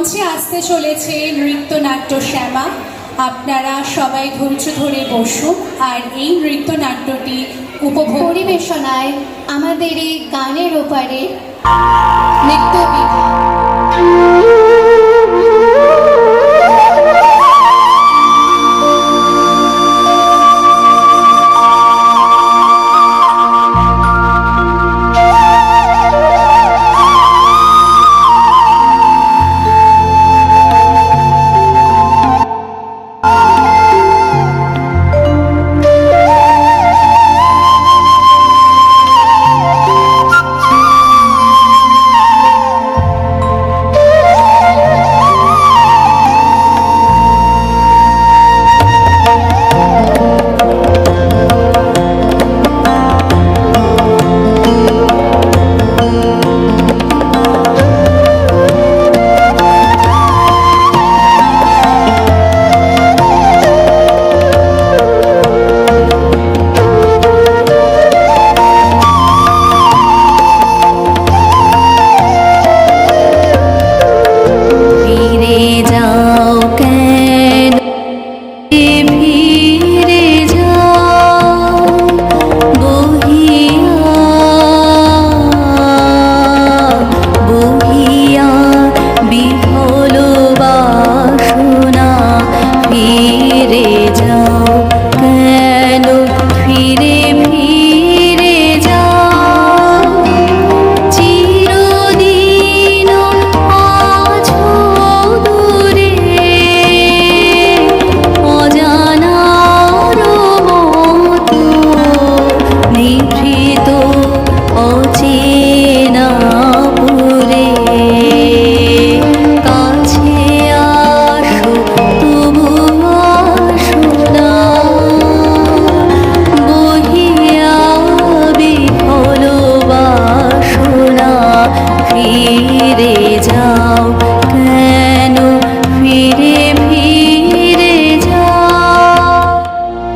মঞ্চে আসতে চলেছে নৃত্যনাট্য শ্যামা। আপনারা সবাই ধৈর্য ধরে বসুন আর এই নৃত্যনাট্যটি উপভোগ পরিবেশনায় আমাদের এই গানের ওপারে নৃত্য বিভাগ।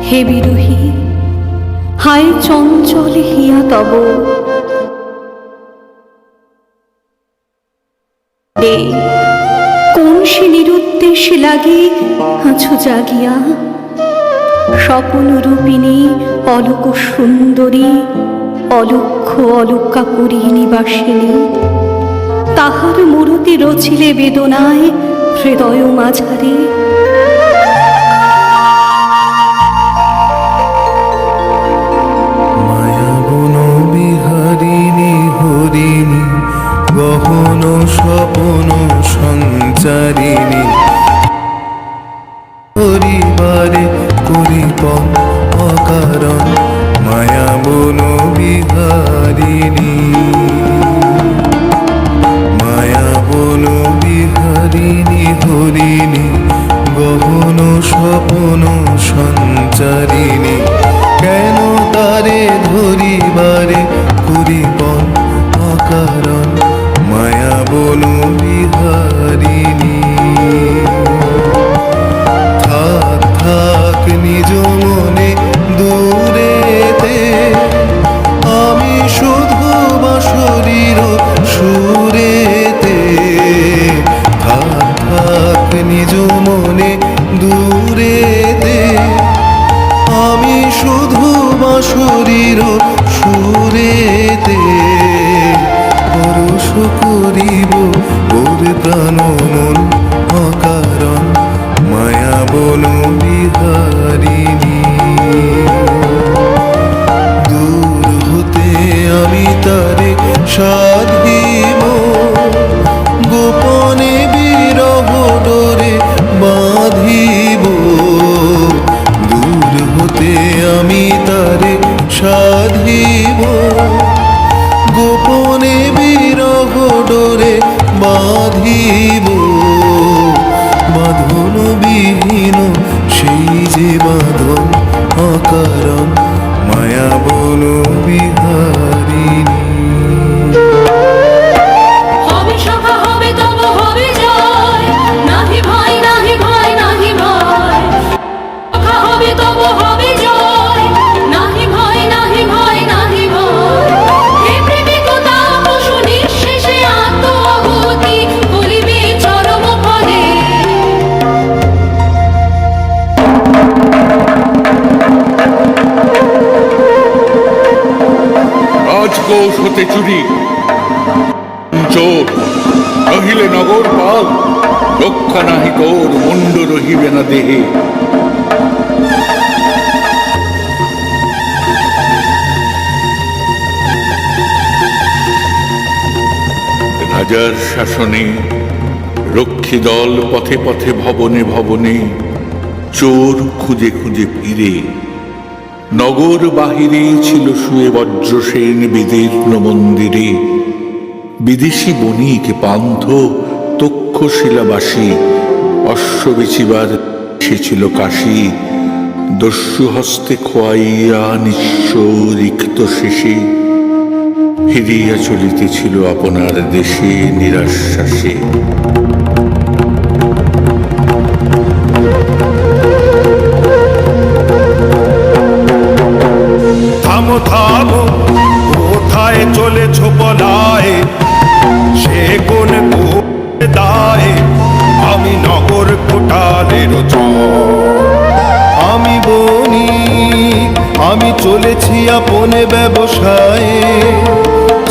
হে বিরোহী, হায় চঞ্চল হিয়া তব, কোন সে নিরুদ্দেশ লাগি আছো জাগিয়া। স্বপন রূপিণী অলোক সুন্দরী, অলক্ষ অলক্কা পুরী নিবাসিনী, তাহার মূরতি রচিলে বেদনায় হৃদয় মাঝারে। গহন স্বপন সঞ্চারিণী, পরিবারে করিপন অকারণ মায়া বন বিহারিণী। মায়া বন বিহারিণী হরিণী, গহন স্বপন সঞ্চারিণী, কেন তারে ধরিবারে করিপন অকারণ মায়া বন বিহারিণী। থাক থাক নিজ মনে দূরেতে, আমি শুধু বাঁশরীর সুরেতে। থাক থাক নিজ মনে দূরেতে, আমি শুধু বাঁশরীর সুরেতে। পরশ করিব ওর প্রাণ মন অকারণ মায়া বন বিহারিণী। দূর হতে আমি তারে সাধিব, গোপনে বিরহ ডোরে বাঁধিব। দূর হতে আমি তারে সাধিব, গোপনে বিরহ ডোরে বাঁধিব। বাঁধন বিহীন সেই যে বাঁধন অকারণ মায়া বন বিহারিণী। হতে চুরি চোর রহিলে নগর পাল, রক্ষা নাহি তোর মুন্ড রহিবে না দেহে। রাজার শাসনে রক্ষী দল পথে পথে ভবনে ভবনে চোর খুঁজে খুঁজে ফিরে। নগর বাহিরে ছিল শুয়ে বজ্রসেন বিদীর্ণ মন্দিরে। বিদেশি বণিক পান্থ তক্ষশিলাবাসী অশ্ব বেচিবার এসেছিল কাশী। দস্যু হস্তে খোয়াইয়া নিঃস্ব রিক্ত শেষে ফিরিয়া চলিতেছিল আপনার দেশে নিরাশ্বাসে। থামো থামো, কোথায় চলেছ বলায়? সে কোন দায়? আমি নগর কোটালের আমি বণিক, আমি চলেছি আপনে ব্যবসায়ে,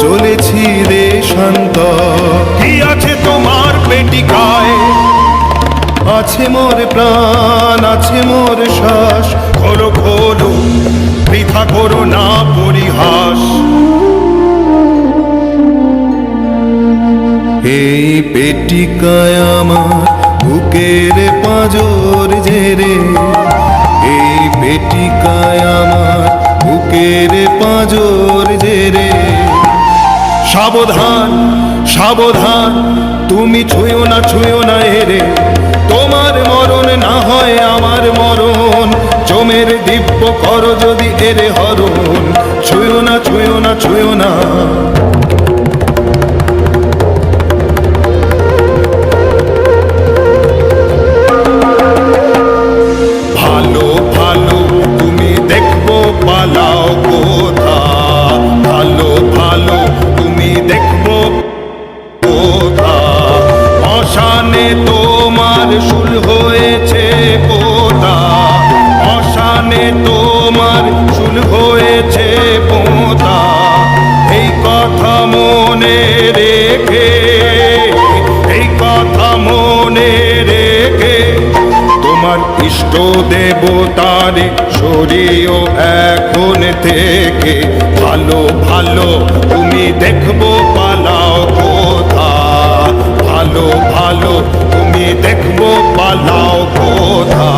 চলেছি দেশান্তর। কি আছে তোমার পেটিকায়? আছে মোর প্রাণ, আছে মোর শ্বাস। খোলো খোলো, বৃথা করো না পরিহাস। এই পেটিকায় আমার বুকের পাঁজর জেরে, এই পেটিকায় আমার বুকের পাঁজর জেরে। সাবধান সাবধান, তুমি ছুঁয়ো না এরে। তোমার মরণ না হয় আমার মরণ, জমের দিব্য কর যদি এরে হরণ। ছুঁয়ো না ছুঁয়ো না ছুঁয়ো না। ভালো ভালো তুমি দেখবো পালাও কোথা। ভালো ভালো তুমি দেখবো কোথা। অশানে তোমার শুল হয়েছে পোতা। অশানে তোমার শুল হয়েছে পোতা। এই কথা মনে রেখে, এই কথা মনে রেখে তোমার ইষ্ট দেবতারে সরিও এখন থেকে। ভালো ভালো তুমি দেখবো পালাও কোথা। ভালো ভালো তুমি দেখবো পালাও কোথা।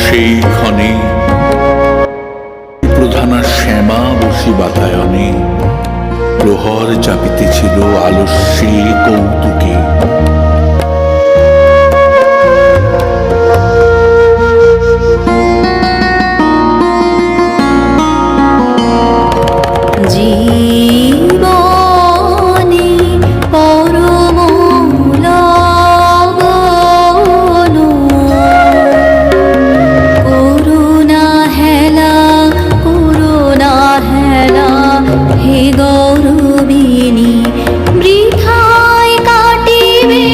সেইক্ষণে প্রধানা শ্যামা বসি বাতায়নে প্রহর চাপিতেছিল আলস্যে কৌতুকে। জীবনে পরম লগন, করুণা হেলা হে গৌরবিনী, বৃথায় কাটিবে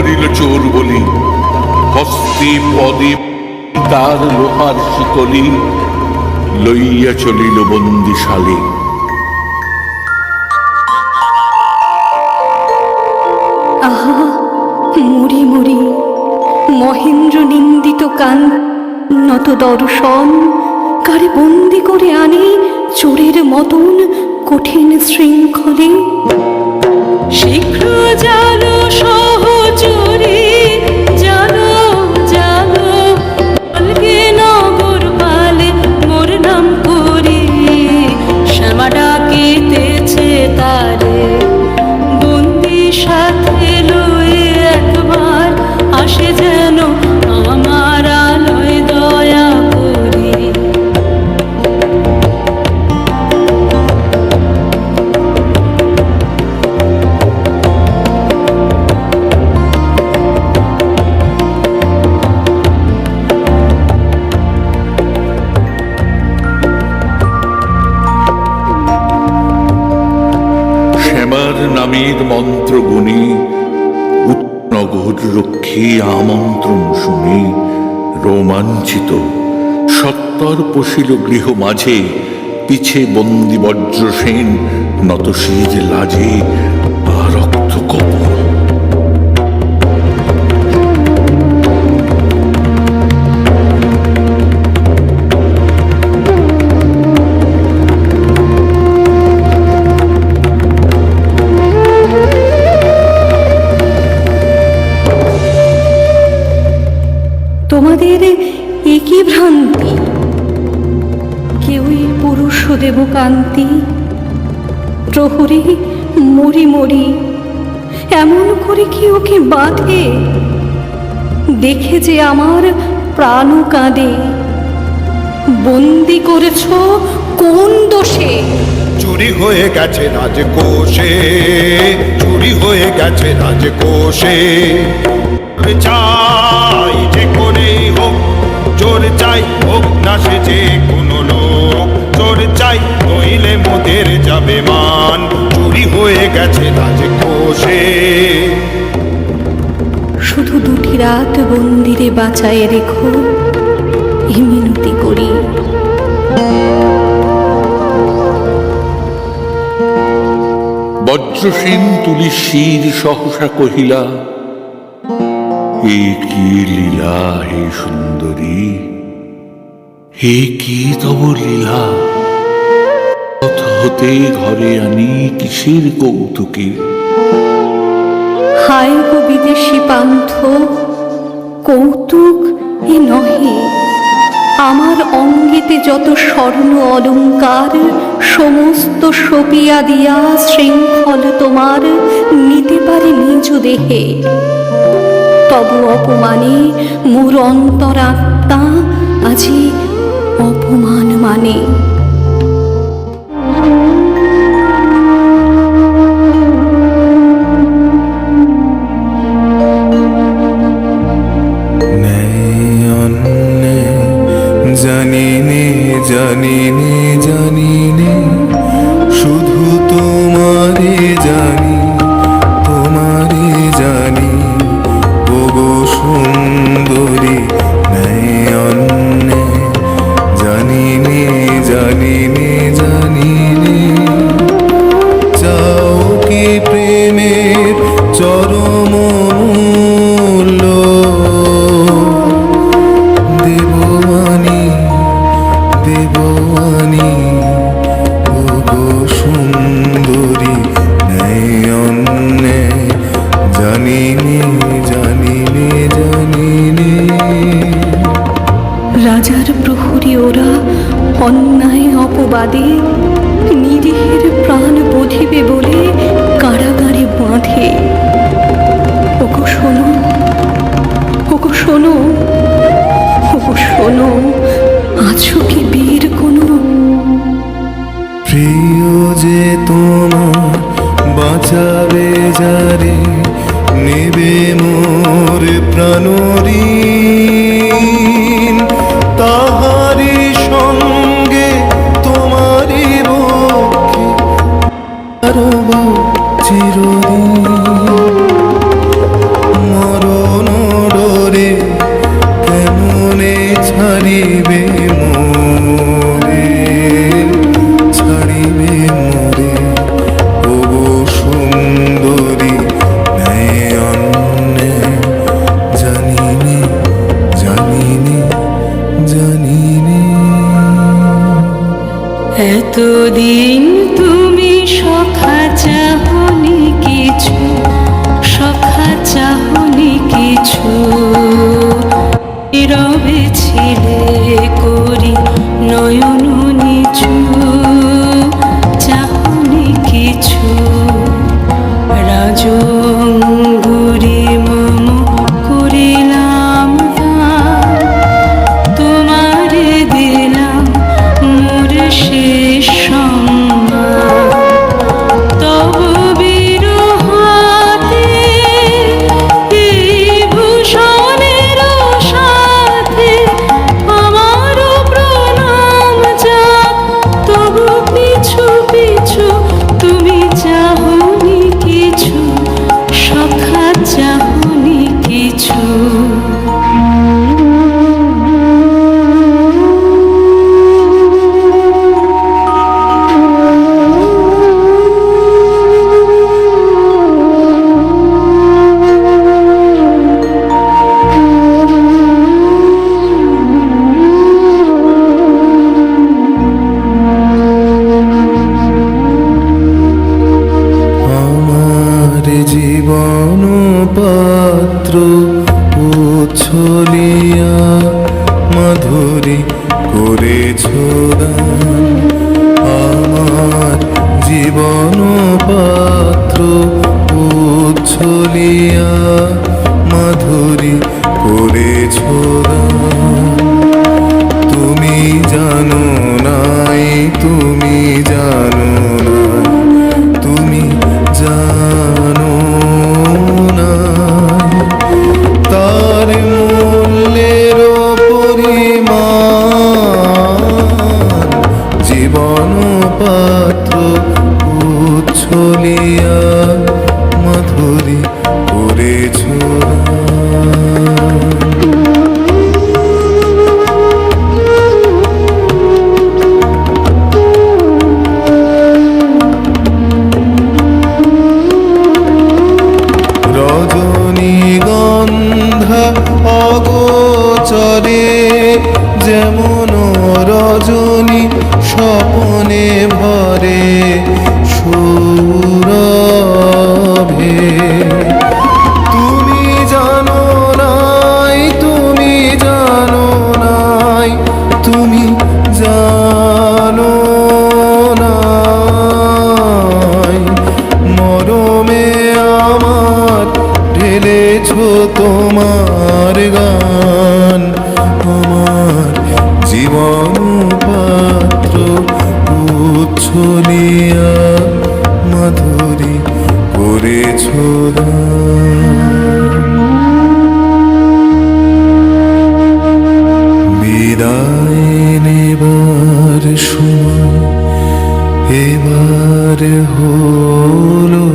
মারিল চোর বলি, হস্তি পদে তার লোহার শিকলি, লইয়া চলিল বন্দিশালে। আহা মরি মরি মহেন্দ্র নিন্দিত কান নত দর্শন, কারে বন্দি করে আনে চোরের মতন কঠিন শৃঙ্খলে। শীঘ্র জানো সহচরে, জানো জানো বলগে নগর পালে মোর নাম করে, শ্যামা ডাকিতেছে তারে বন্দি সাথে লয়ে, একবার আসে যেন আমার আলোয় দয়া করে। শ্যামার নামের মন্ত্র গুণে নগর রক্ষী আমন্ত্রণ শুনে রোমাঞ্চিত সত্তর পশিল গৃহ মাঝে, পিছে বন্দি বজ্রসেন নত শির লাজে রক্ত কপল। তোমাদের একই ভ্রান্তি, কেউই পুরুষ দেব কান্তি। প্রহরে মরি মরি এমন করে কি ওকে বাঁধে, দেখে যে আমার প্রাণ কাঁদে। বন্দি করেছ কোন দোষে? চুরি হয়ে গেছে রাজকোষে, চুরি হয়ে গেছে রাজকোষে। চাই যে করেই হোক, চোর চাই হোক না সে যে কোনো লোক, চোর চাই নইলে মোদের যাবে মান। চুরি হয়ে গেছে রাজকোষে। শুধু দুটি রাত বন্দিরে বাঁচায়ে রেখো, এ মিনতি করি। বজ্রসেন তুলি শির সহসা কহিলা, এ কি লীলা হে সুন্দরী, হে কি তব লীলা? পথ হতে ঘরে আনি কিসের কৌতুকে? হায় গো বিদেশি পান্থ, কৌতুক এ নহে। আমার অঙ্গেতে যত স্বর্ণ অলঙ্কার, সমস্ত সপিয়া দিয়া শৃঙ্খল তোমার নিতে পারে নিজ দেহে। তব অপমানে মোর অন্তরাত্মা আজি অপমান মানে। জানি নে শুধু তোমারে জানি, তোমারে জানি। ওগো সুন্দরী নয়নে, জানি নে চাও কি প্রেমের চরম মূল্য? দেববাণী ওগো সুন্দরী নয়নে, জানি নে। রাজার প্রহরী ওরা অন্যায় অপবাদে নিরীহের প্রাণ বোধিবে বলে কারাগারে বাঁধে। ওগো শোনো, ওগো শোনো, ওগো শোনো, আছো কি বীর কোনো? প্রিয় যে তোমার বাঁচাবে যারে, নেবে মোর প্রাণঋণ। তাহারি সঙ্গে তোমারই বক্ষে রব চিরদিন। মর কতদিন তুমি সখা চাহনি কিছু, সখা চাহনি কিছু, নীরবে ছিলে করি নয়ন নিচু, চাহনি কিছু। রাজঙ্গুরি মম করিলাম দান, তোমারে দিলাম মোর শেষ সম্মান। তব বিরহাতে এই ভূষণের সাথে আমারও প্রণাম যাক, তবু পিছু পিছু তুমি চাহনি কিছু, সখা চাহনি কিছু। আমার জীবন পাত্র উচ্ছলিয়া মাধুরী করেছ দান। আমার জীবন পাত্র উচ্ছলিয়া মাধুরী করেছ দান। তুমি জানো নাই, তুমি জানো নাই, তুমি জানো না তার মূল্যের পরিমাণ। জীবন পাত্র উচ্ছলিয়া মাধুরী করেছ দান। রজনীগন্ধা অগোচরে যেমন রজনী স্বপনে ভরে সৌরভে। তুমি জানো নাই, তুমি জানো নাই, তুমি জানো নাই, মরমে আমার ঢেলেছ তোমার গান। আমার জীবন পাত্র উচ্ছলিয়া মাধুরী করেছ দান। বিদায় নেবার সময় এবার হলো,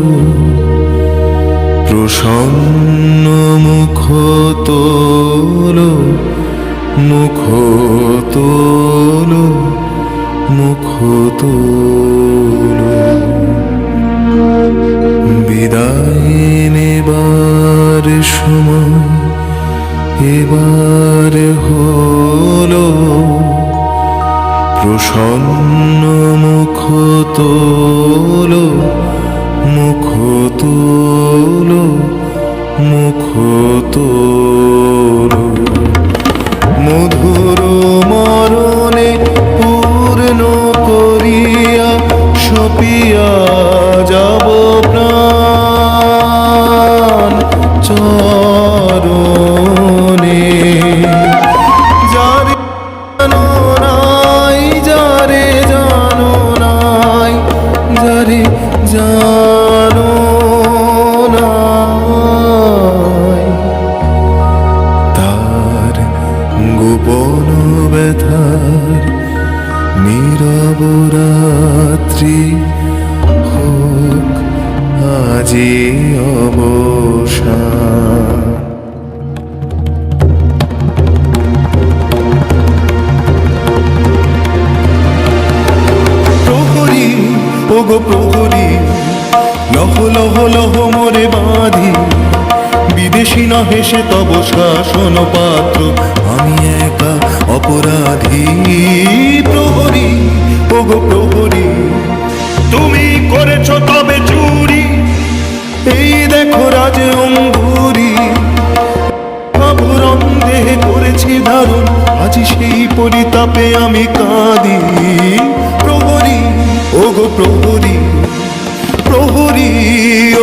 প্রসন্ন মুখ তোলো, মুখ তোলো, মুখ তোলো। বিদায় নেবার সময় এবার হলো, প্রসন্ন মুখ তোলো, মুখ তোলো, মুখ তোলো। মধুর মরণে পূর্ণ করিয়া সপিয়া যাব প্রাণ চরণে। যারে জানো নাই, যারে জানো নাই, যারে জানো নাই, তার গোপন ব্যথার নীরব রাত্রি হোক আজি অবসান। প্রহরী ওগো প্রহরী, লহ লহ লহ মোরে বাঁধি, বিদেশি না হেসে তব শাসন পাত্র, আমি একা অপরাধী। প্রহরী ওগো প্রহরী। তুমি করেছো তবে চুরি, এই দেখো রাজ অঙ্গুরি, আভরণ দেহে করেছি ধারণ, আজ সেই পরিতাপে আমি কাঁদি। প্রহরী ওগো প্রহরী, প্রহরী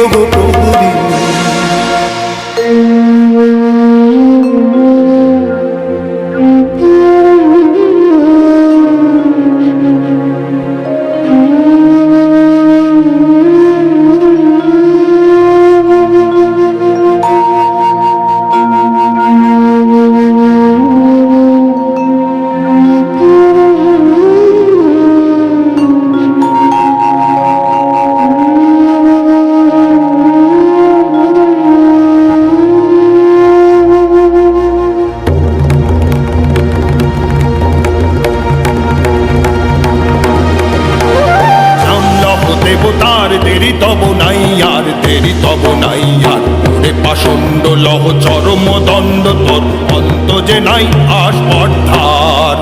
ওগো প্রহরী। দেবতার দেরি তব নাই আর, দেরি তব নাই আর। ওরে পাষণ্ড লহ চরম দণ্ড, তোর অন্ত যে নাই আস্পর্ধার।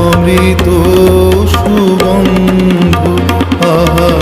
অমৃত সুগন্ধ, আহা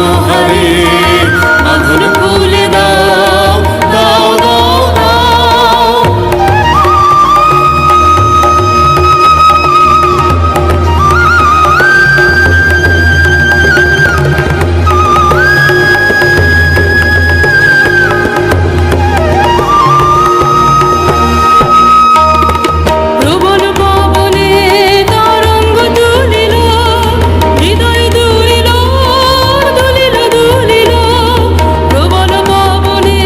দোহারে বাঁধন খুলে দাও দাও দাও দাও। প্রবল পবনে তরঙ্গ তুলিল, হৃদয় দুলিল দুলিল দুলিল। প্রবল পবনে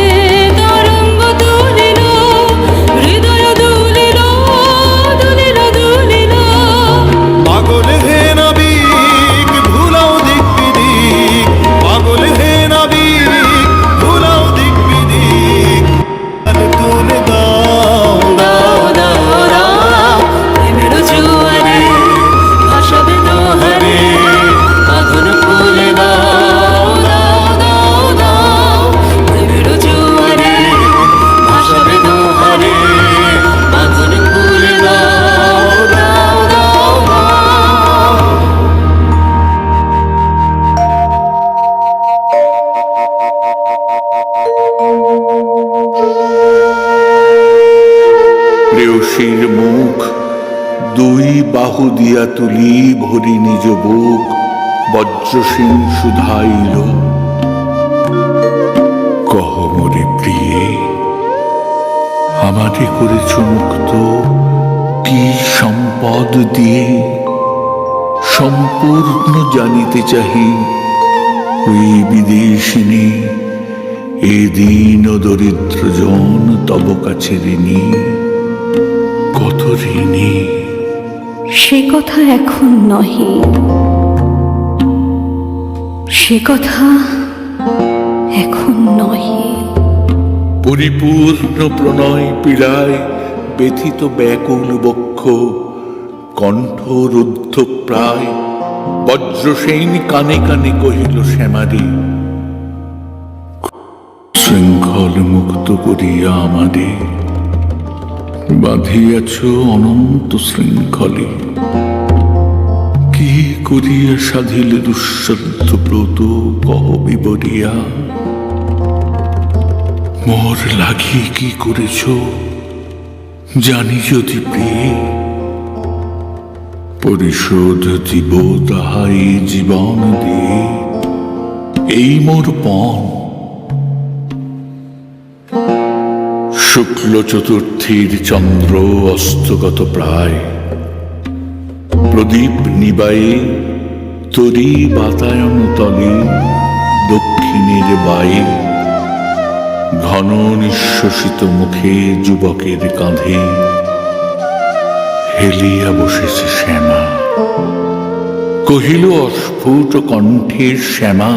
তরঙ্গ তুলিল, হৃদয় দুলিল দুলিল দুলিল। পাগল হে নাবিক ভুলাও দিক বিদিক, পাগল হে নাবিক ভুলাও দিক বিদিক। তুলে দাও দাও দাও দাও। প্রেমের জোয়ারে ভাসাবে দোহারে, বাঁধন খুলে দাও দাও দাও দাও। প্রেমের জোয়ারে ভাসাবে দোহারে বাঁধন খুলে দাও দাও দাও দাও। প্রেয়সীর মুখ দুই বাহু দিয়া তুলি, ভরি নিজ বুক বজ্রসিং সুধাইল। কহ মোরে প্রিয়ে, আমারে করেছ মুক্ত কি সম্পদ দিয়ে? সম্পূর্ণ জানিতে চাহি ওই বিদেশিনী, এ দীন দরিদ্র জন তব কাছে ঋণী, কত ঋণী। সে কথা এখন নহে, সে কথা এখন নহে। পরিপূর্ণ প্রণয় পীড়ায় ব্যথিত ব্যাকুল বক্ষ, কণ্ঠ রুদ্ধ প্রায়। বজ্রসেন কানে কানে কহিল শ্যামারে, শৃঙ্খল মুক্ত করিয়া আমাদের বাঁধিয়াছ অনন্ত শৃঙ্খলে। কি করিয়া সাধিলে দুঃসাধ্য ব্রত, কহ বিবরিয়া। মোর লাগি কি করেছ জানি যদি প্রিয়ে, পরিশোধ দিব তাহাই জীবন দিয়ে। এই মোর পণ শুক্ল চতুর্থীর চন্দ্র অস্তগত প্রায়, প্রদীপ নিবায়ে তরি বাতায়ন তলে দক্ষিণের বায়ে। ঘন নিঃশ্বসিত মুখে যুবকের কাঁধে হেলিয়া বসেছে শ্যামা। কহিল অস্ফুট কণ্ঠের শ্যামা,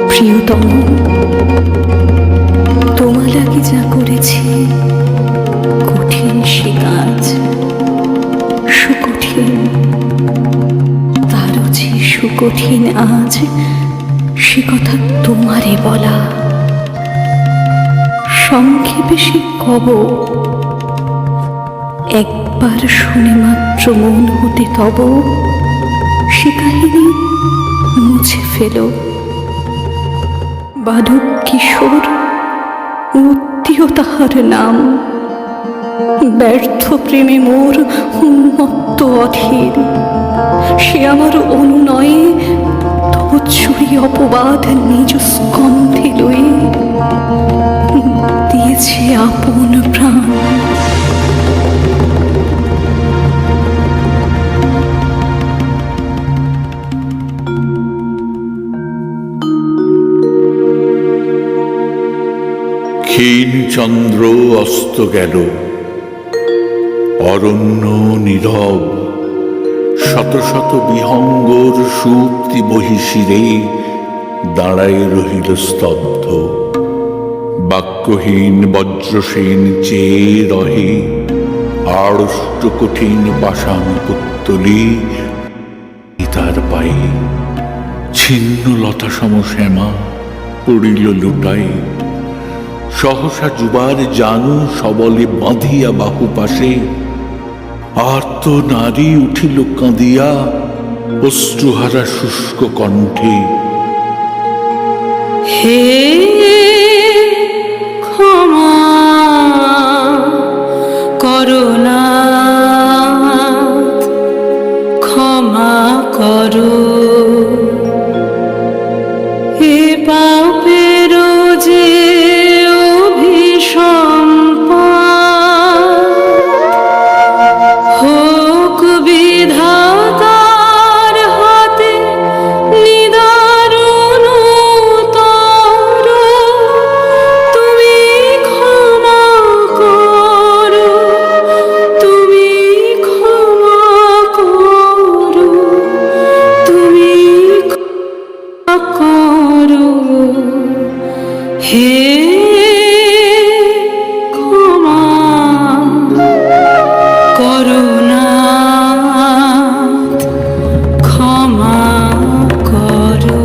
প্রিয়তম, তোমার লাগি যা করেছি কঠিন সে কাজ, সুকঠিন তারও যে সুকঠিন আজ, সে কথা তোমারে বলা। সংক্ষেপে সে কব, একবার শুনে মাত্র মন হতে তব সে কাহিনী মুছে ফেলো। বালক কিশোর উত্তীয় তাহার নাম, ব্যর্থ প্রেমে মোর উন্মত্ত অধীর। সে আমার অনুনয়ে তব চুরি অপবাদ নিজ স্কন্ধে লয়ে দিয়েছে আপন প্রাণ। ক্ষীণ চন্দ্র অস্ত গেল, অরণ্য নীরব। শত শত বিহঙ্গর সুপ্তি বহিশিরে দাঁড়ায় রহিল স্তব্ধ। বাক্যহীন বজ্রসেন চেয়ে রহে, আড়ষ্ট কঠিন পাষাণ পুত্তলি তার পায়ে। ছিন্ন লতা সম শ্যামা পড়িল লুটায়। সহসা যুবার জানু সবলে বাঁধিয়া বাহু পাশে, আর তো নারী উঠিল কাঁদিয়া অশ্রুহারা শুষ্ক কণ্ঠে, হে ক্ষমা করুণাথ, ক্ষমা করো হে পাপের যে অভিসম্পাত, হোক বিধাতার হাতে নিদারুণ তর, তুমি ক্ষমা করো, তুমি ক্ষমা করো, তুমি ক্ষমা করো হে ক্ষমা করুণাথ, ক্ষমা করো।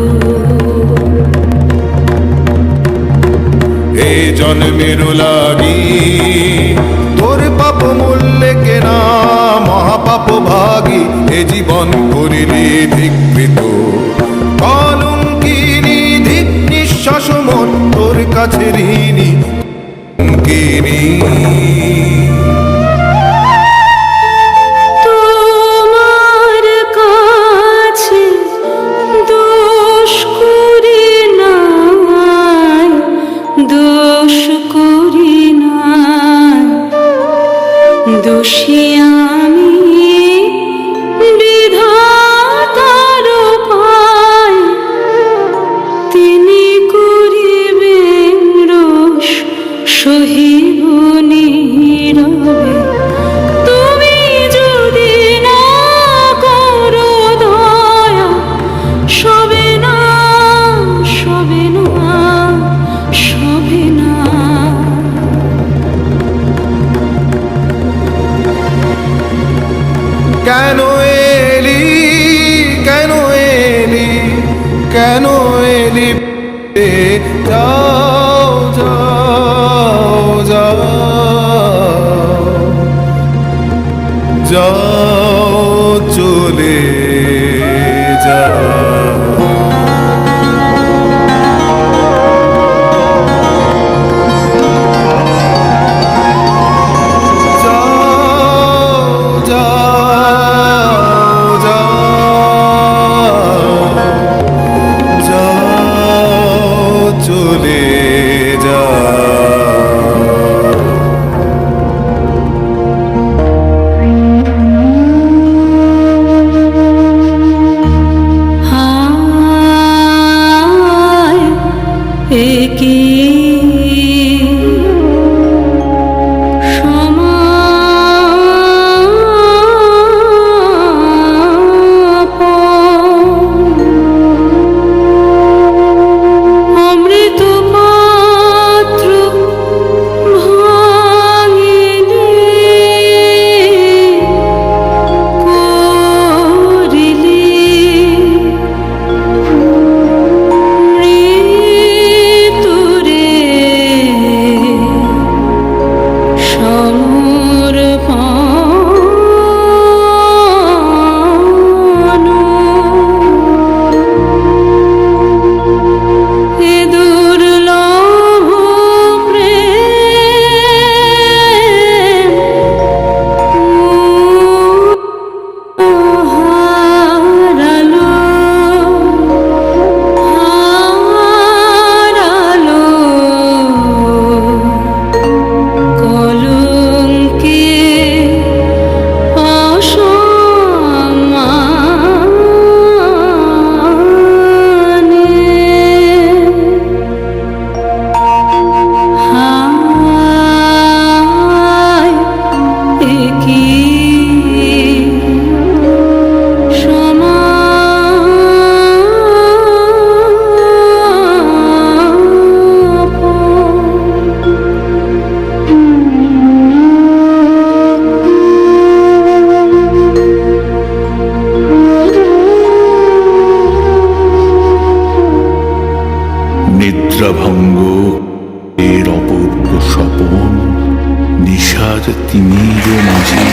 এ জন্মের লাগি তোর পাপ মূল্যে কেনা মহাপাপ ভাগী, এ জীবন করিলি ধিকৃত কলঙ্কিনী, ধিক নিঃশ্বাস মন তোর কাছে ঋণী কিনি। তোমার কাছে দোষ করি নাই, দোষ করি নাই, দোষী আমি বিধাতার পায়, তিনি করিবেন রোষ সহিব নীরবে। তুমি যদি না করো দয়া, সবে না, সবে না, সবে না। কেন এলি, কেন এলি, কেন এলি, যাও যাও যাও, যাও চলে যাও। চলে যা। হায় একি অমৃত পাত্র ভাঙিলে করিলি মৃত্যুরে সমর্পণ। এ দুর্লভ প্রেম হারালো, হারালো কলঙ্কে অসম্মানে। হায় একি নিদ্রাভঙ্গ এর অপূর্ব স্বপন, নিশার তিমির মাঝে